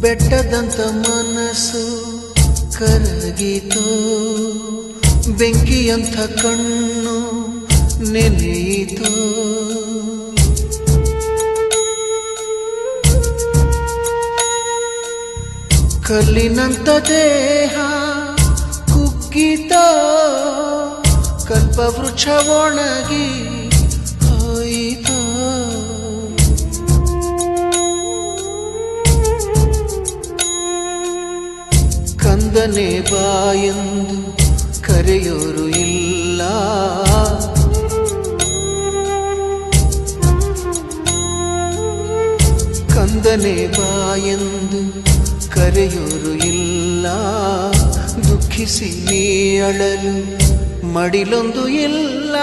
ಬೆಟ್ಟದಂತ ಮನಸ್ಸು ಕರಗಿತು, ಬೆಂಕಿಯಂಥ ಕಣ್ಣು ನೆನೆಯಿತು. ಕಲ್ಲಿನಂತ ದೇಹ ಕುಗ್ಗಿತ, ಕಲ್ಪವೃಕ್ಷ ಒಣಗಿ ಹೋಯಿತು. ಕಂದನೆ ಬಾಯೆಂದು ಕರೆಯೋರು ಇಲ್ಲ, ಕಂದನೆ ಬಾಯೆಂದು ಕರೆಯೋರು ಇಲ್ಲ. ದುಃಖಿಸಿ ನೀ ಅಳಲು ಮಡಿಲೊಂದು ಇಲ್ಲ.